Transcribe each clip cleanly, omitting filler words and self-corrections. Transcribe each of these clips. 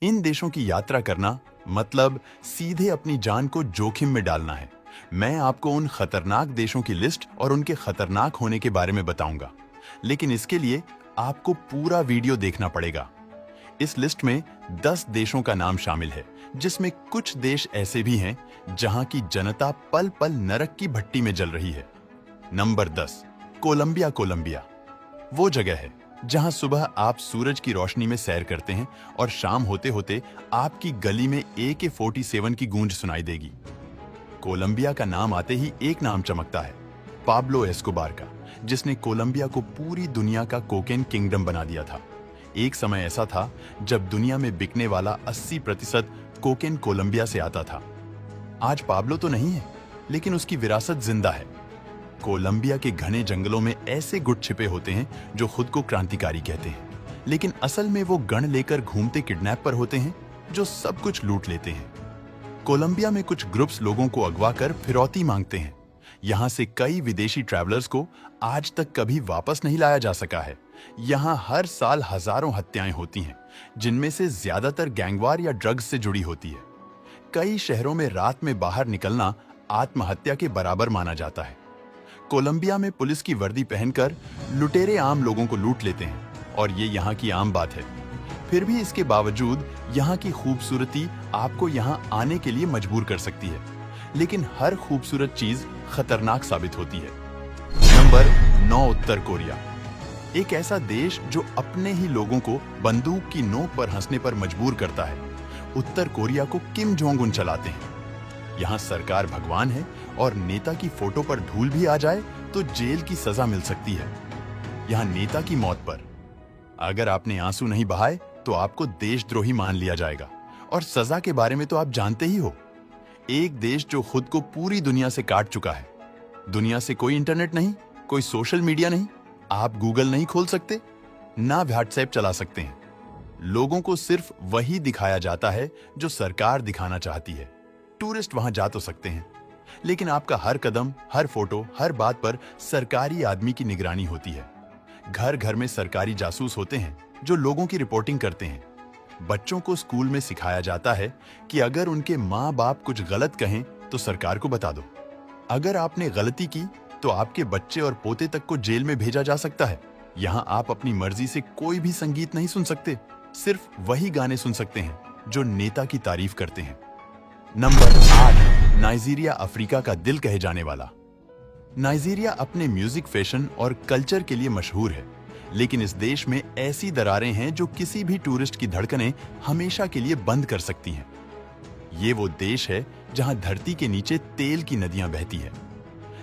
इन देशों की यात्रा करना मतलब सीधे अपनी जान को जोखिम में डालना है। मैं आपको उन खतरनाक देशों की लिस्ट और उनके खतरनाक होने के बारे में बताऊंगा, लेकिन इसके लिए आपको पूरा वीडियो देखना पड़ेगा। इस लिस्ट में 10 देशों का नाम शामिल है, जिसमें कुछ देश ऐसे भी हैं जहां की जनता पल पल नरक की भट्टी में जल रही है। Number 10, Colombia. कोलंबिया वो जगह है जहां सुबह आप सूरज की रोशनी में सैर करते हैं और शाम होते होते आपकी गली में AK-47 की गूंज सुनाई देगी। कोलंबिया का नाम आते ही एक नाम चमकता है, पाब्लो एस्कोबार का, जिसने कोलंबिया को पूरी दुनिया का कोकेन किंगडम बना दिया था। एक समय ऐसा था जब दुनिया में बिकने वाला 80% कोकेन कोलंबिया से आता था। आज पाब्लो तो नहीं है, लेकिन उसकी विरासत जिंदा है। कोलंबिया के घने जंगलों में ऐसे गुट छिपे होते हैं जो खुद को क्रांतिकारी कहते हैं, लेकिन असल में वो गन लेकर घूमते किडनैपर होते हैं जो सब कुछ लूट लेते हैं। कोलंबिया में कुछ ग्रुप्स लोगों को अगवा कर फिरौती मांगते हैं। यहाँ से कई विदेशी ट्रैवलर्स को आज तक कभी वापस नहीं लाया जा सका है। यहाँ हर साल हजारों हत्याएं होती हैं, जिनमें से ज्यादातर गैंगवार या ड्रग्स से जुड़ी होती है। कई शहरों में रात में बाहर निकलना आत्महत्या के बराबर माना जाता है। कोलंबिया में पुलिस की वर्दी पहनकर लुटेरे आम लोगों को लूट लेते हैं और ये यहाँ की आम बात है। फिर भी इसके बावजूद यहाँ की खूबसूरती आपको यहाँ आने के लिए मजबूर कर सकती है, लेकिन हर खूबसूरत चीज खतरनाक साबित होती है। नंबर 9, उत्तर कोरिया। एक ऐसा देश जो अपने ही लोगों को बंदूक की नोक पर हंसने पर मजबूर करता है। उत्तर कोरिया को किम जोंग उन चलाते हैं। यहाँ सरकार भगवान है और नेता की फोटो पर धूल भी आ जाए तो जेल की सजा मिल सकती है। यहाँ नेता की मौत पर अगर आपने आंसू नहीं बहाए तो आपको देशद्रोही मान लिया जाएगा, और सजा के बारे में तो आप जानते ही हो। एक देश जो खुद को पूरी दुनिया से काट चुका है। दुनिया से कोई इंटरनेट नहीं, कोई सोशल मीडिया नहीं, आप गूगल नहीं खोल सकते, ना व्हाट्सएप चला सकते हैं। लोगों को सिर्फ वही दिखाया जाता है जो सरकार दिखाना चाहती है। टूरिस्ट वहां जा तो सकते हैं, लेकिन आपका हर कदम, हर फोटो, हर बात पर सरकारी आदमी की निगरानी होती है। घर घर में सरकारी जासूस होते हैं जो लोगों की रिपोर्टिंग करते हैं। बच्चों को स्कूल में सिखाया जाता है कि अगर उनके माँ बाप कुछ गलत कहें तो सरकार को बता दो। अगर आपने गलती की तो आपके बच्चे और पोते तक को जेल में भेजा जा सकता है। यहाँ आप अपनी मर्जी से कोई भी संगीत नहीं सुन सकते, सिर्फ वही गाने सुन सकते हैं जो नेता की तारीफ करते हैं। नंबर 8, नाइजीरिया, अफ्रीका का दिल कहे जाने वाला। नाइजीरिया अपने म्यूजिक, फैशन और कल्चर के लिए मशहूर है, लेकिन इस देश में ऐसी दरारें हैं जो किसी भी टूरिस्ट की धड़कनें हमेशा के लिए बंद कर सकती हैं। ये वो देश है जहां धरती के नीचे तेल की नदियां बहती है,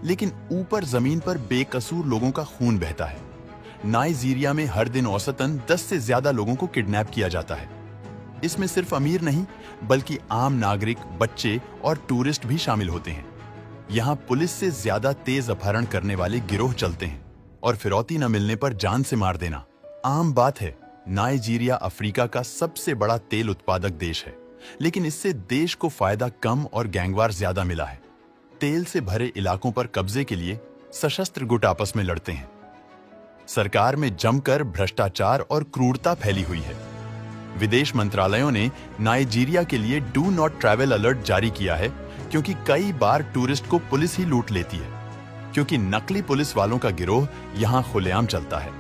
लेकिन ऊपर जमीन पर बेकसूर लोगों का खून बहता है। नाइजीरिया में हर दिन औसतन 10 से ज्यादा लोगों को किडनैप किया जाता है। इसमें सिर्फ अमीर नहीं, बल्कि आम नागरिक, बच्चे और टूरिस्ट भी शामिल होते हैं। यहाँ पुलिस से ज्यादा तेज अपहरण करने वाले गिरोह चलते हैं और फिरौती न मिलने पर जान से मार देना आम बात है। नाइजीरिया अफ्रीका का सबसे बड़ा तेल उत्पादक देश है, लेकिन इससे देश को फायदा कम और गैंगवार ज्यादा मिला है। तेल से भरे इलाकों पर कब्जे के लिए सशस्त्र गुट आपस में लड़ते हैं। सरकार में जमकर भ्रष्टाचार और क्रूरता फैली हुई है। विदेश मंत्रालयों ने नाइजीरिया के लिए डू नॉट ट्रैवल अलर्ट जारी किया है, क्योंकि कई बार टूरिस्ट को पुलिस ही लूट लेती है, क्योंकि नकली पुलिस वालों का गिरोह यहां खुलेआम चलता है।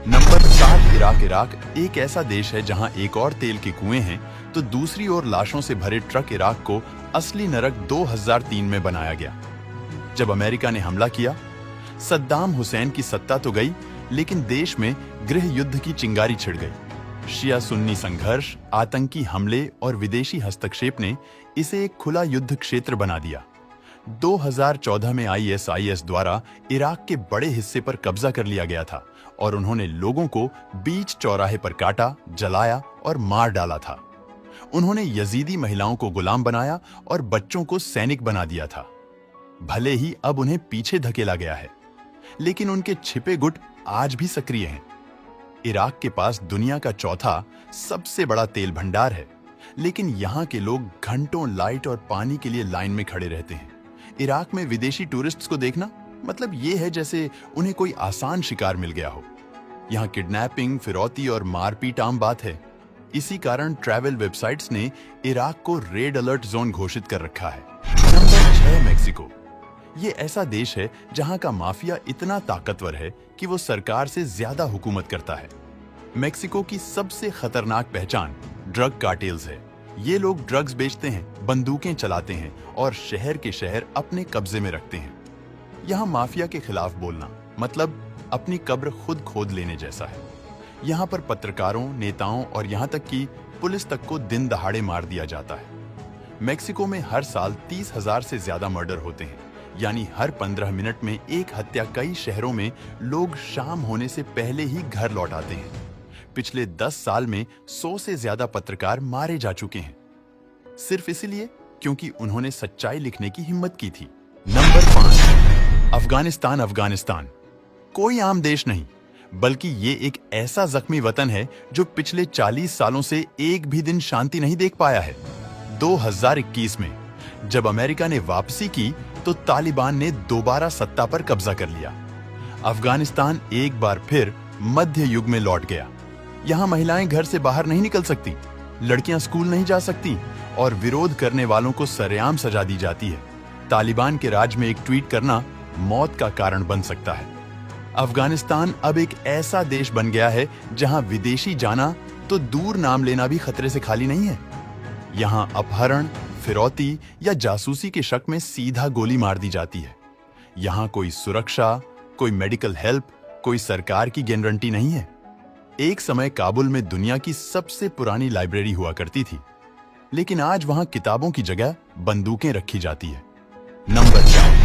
Number 7, Iraq. इराक एक ऐसा देश है जहां एक और तेल के कुएं हैं तो दूसरी ओर लाशों से भरे ट्रक। इराक को असली नरक 2003 में बनाया गया, जब अमेरिका ने हमला किया। सद्दाम हुसैन की सत्ता तो गई, लेकिन देश में गृह युद्ध की चिंगारी छिड़ गई। शिया सुन्नी संघर्ष, आतंकी हमले और विदेशी हस्तक्षेप ने इसे एक खुला युद्ध क्षेत्र बना दिया। 2014 में ISIS द्वारा इराक के बड़े हिस्से पर कब्जा कर लिया गया था और उन्होंने लोगों को बीच चौराहे पर काटा, जलाया और मार डाला था। उन्होंने यजीदी महिलाओं को गुलाम बनाया और बच्चों को सैनिक बना दिया था। भले ही अब उन्हें पीछे धकेला गया है, लेकिन उनके छिपे गुट आज भी सक्रिय हैं। इराक के पास दुनिया का चौथा सबसे बड़ा तेल भंडार है, लेकिन यहाँ के लोग घंटों लाइट और पानी के लिए लाइन में खड़े रहते हैं। इराक में विदेशी टूरिस्ट्स को देखना मतलब ये है जैसे उन्हें कोई आसान शिकार मिल गया हो। यहाँ किडनैपिंग, फिरौती और मारपीट आम बात है। इसी कारण ट्रैवल वेबसाइट्स ने इराक को रेड अलर्ट जोन घोषित कर रखा है। Number 6, Mexico. ये ऐसा देश है जहां का माफिया इतना ताकतवर है कि वो सरकार से ज्यादा हुकूमत करता है। मेक्सिको की सबसे खतरनाक पहचान ड्रग कार्टेल्स है। ये लोग ड्रग्स बेचते हैं, बंदूकें चलाते हैं और शहर के शहर अपने कब्जे में रखते हैं। यहाँ माफिया के खिलाफ बोलना मतलब अपनी कब्र खुद खोद लेने जैसा है। यहाँ पर पत्रकारों, नेताओं और यहाँ तक कि पुलिस तक को दिन दहाड़े मार दिया जाता है। मेक्सिको में हर साल 30,000 से ज्यादा मर्डर होते हैं, यानी हर 15 मिनट में एक हत्या। कई शहरों में लोग शाम होने से पहले ही घर लौट आते हैं। पिछले 10 साल में 100 से ज्यादा पत्रकार मारे जा चुके हैं, सिर्फ इसलिए क्योंकि उन्होंने सच्चाई लिखने की हिम्मत की थी। नंबर 5, अफगानिस्तान। अफगानिस्तान कोई आम देश नहीं, बल्कि ये एक ऐसा जख्मी वतन है जो पिछले 40 सालों से एक भी दिन शांति नहीं देख पाया है। 2021 में जब अमेरिका ने वापसी की तो तालिबान ने दोबारा सत्ता पर कब्जा कर लिया। अफगानिस्तान एक बार फिर मध्य युग में लौट गया। यहाँ महिलाएं घर से बाहर नहीं निकल सकती, लड़कियां स्कूल नहीं जा सकती और विरोध करने वालों को सरेआम सजा दी जाती है। तालिबान के राज में एक ट्वीट करना मौत का कारण बन सकता है। अफगानिस्तान अब एक ऐसा देश बन गया है जहां विदेशी जाना तो दूर, नाम लेना भी खतरे से खाली नहीं है। यहाँ अपहरण, फिरौती या जासूसी के शक में सीधा गोली मार दी जाती है। यहाँ कोई सुरक्षा, कोई मेडिकल हेल्प, कोई सरकार की गारंटी नहीं है। एक समय काबुल में दुनिया की सबसे पुरानी लाइब्रेरी हुआ करती थी, लेकिन आज वहां किताबों की जगह बंदूकें रखी जाती है। Number 4,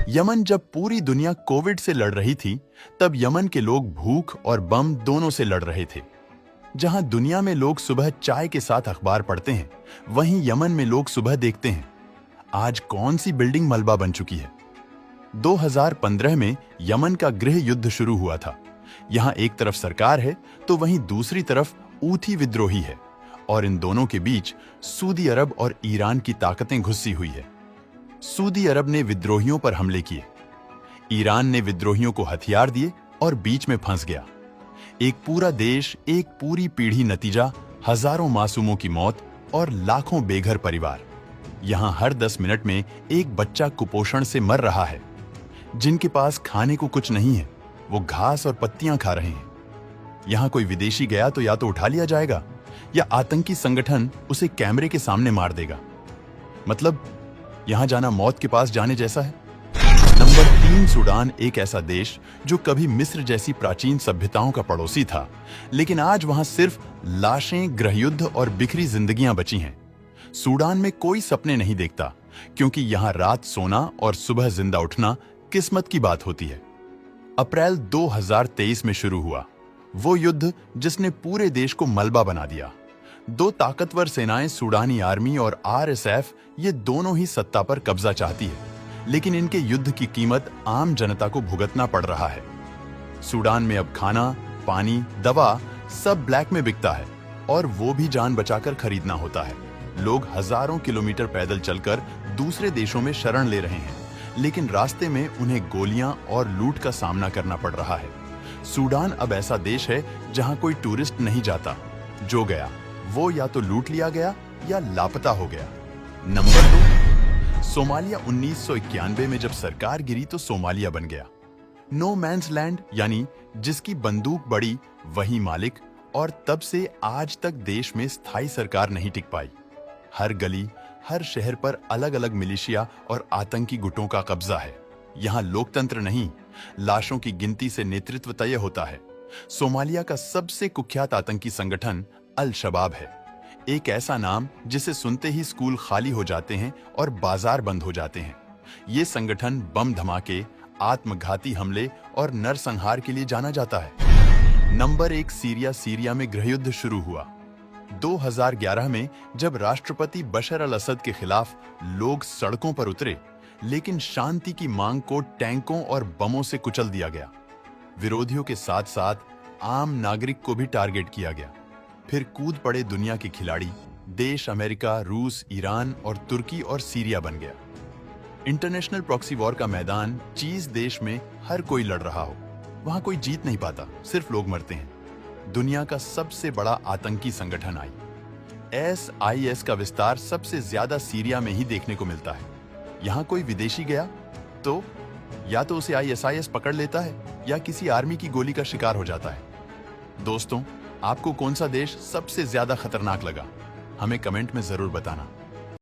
Yemen. जब पूरी दुनिया कोविड से लड़ रही थी, तब यमन के लोग भूख और बम दोनों से लड़ रहे थे। जहां दुनिया में लोग सुबह चाय के साथ अखबार पढ़ते हैं, वहीं यमन में लोग सुबह देखते हैं आज कौन सी बिल्डिंग मलबा बन चुकी है। 2015 में यमन का गृह युद्ध शुरू हुआ था। यहां एक तरफ सरकार है तो वहीं दूसरी तरफ ऊथी विद्रोही है, और इन दोनों के बीच सऊदी अरब और ईरान की ताकतें घुसी हुई है। सऊदी अरब ने विद्रोहियों पर हमले किए, ईरान ने विद्रोहियों को हथियार दिए और बीच में फंस गया। एक पूरा देश, एक पूरी पीढ़ी, नतीजा हजारों मासूमों की मौत और लाखों बेघर परिवार। यहां हर 10 मिनट में एक बच्चा कुपोषण से मर रहा है। जिनके पास खाने को कुछ नहीं है, वो घास और पत्तियां खा रहे हैं। यहां कोई विदेशी गया तो या तो उठा लिया जाएगा या आतंकी संगठन उसे कैमरे के सामने मार देगा। मतलब यहां जाना मौत के पास जाने जैसा है। Number 3, Sudan. एक ऐसा देश जो कभी मिस्र जैसी प्राचीन सभ्यताओं का पड़ोसी था, लेकिन आज वहां सिर्फ लाशें, गृहयुद्ध और बिखरी जिंदगियां बची हैं। सूडान में कोई सपने नहीं देखता, क्योंकि यहां रात सोना और सुबह जिंदा उठना किस्मत की बात होती है। अप्रैल 2023 में शुरू हुआ वो युद्ध जिसने पूरे देश को मलबा बना दिया। 2 ताकतवर सेनाएं, सूडानी आर्मी और RSF, ये दोनों ही सत्ता पर कब्जा चाहती है, लेकिन इनके युद्ध की कीमत आम जनता को भुगतना पड़ रहा है। सूडान में अब खाना, पानी, दवा सब ब्लैक में बिकता है, और वो भी जान बचाकर खरीदना होता है। लोग हजारों किलोमीटर पैदल चलकर दूसरे देशों में शरण ले रहे हैं, लेकिन रास्ते में उन्हें गोलियां और लूट का सामना करना पड़ रहा है। सूडान अब ऐसा देश है जहां कोई टूरिस्ट नहीं जाता। जो गया वो या तो लूट लिया गया या लापता हो गया। Number 2, Somalia. 1991 में जब सरकार गिरी तो सोमालिया बन गया नो मैन्स लैंड, यानी जिसकी बंदूक बड़ी वही मालिक, और तब से आज तक देश में स्थायी सरकार नहीं टिक पाई। हर गली, हर शहर पर अलग अलग मिलिशिया और आतंकी गुटों का कब्जा है। यहाँ लोकतंत्र नहीं, लाशों की गिनती से नेतृत्व तय होता है। सोमालिया का सबसे कुख्यात आतंकी संगठन अल शबाब है। एक ऐसा नाम जिसे सुनते ही स्कूल खाली हो जाते हैं और बाजार बंद हो जाते हैं। ये संगठन बम धमाके, आत्मघाती हमले और नरसंहार के लिए जाना जाता है। Number 1, Syria. सीरिया में गृहयुद्ध शुरू हुआ 2011 में, जब राष्ट्रपति बशर अल असद के खिलाफ लोग सड़कों पर उतरे, लेकिन शांति की मांग को टैंकों और बमों से कुचल दिया गया। विरोधियों के साथ साथ आम नागरिक को भी टारगेट किया गया। फिर कूद पड़े दुनिया के खिलाड़ी। देश अमेरिका, रूस, ईरान और तुर्की और सीरिया बन गया। इंटरनेशनल प्रॉक्सी वॉर का मैदान, चीज देश में हर कोई लड़ रहा हो, वहां कोई जीत नहीं पाता, सिर्फ लोग मरते हैं। दुनिया का सबसे बड़ा आतंकी संगठन आई SIS का विस्तार सबसे ज्यादा सीरिया में ही देखने को मिलता है। यहाँ कोई विदेशी गया तो या तो उसे ISIS पकड़ लेता है या किसी आर्मी की गोली का शिकार हो जाता है। दोस्तों, आपको कौन सा देश सबसे ज्यादा खतरनाक लगा? हमें कमेंट में जरूर बताना।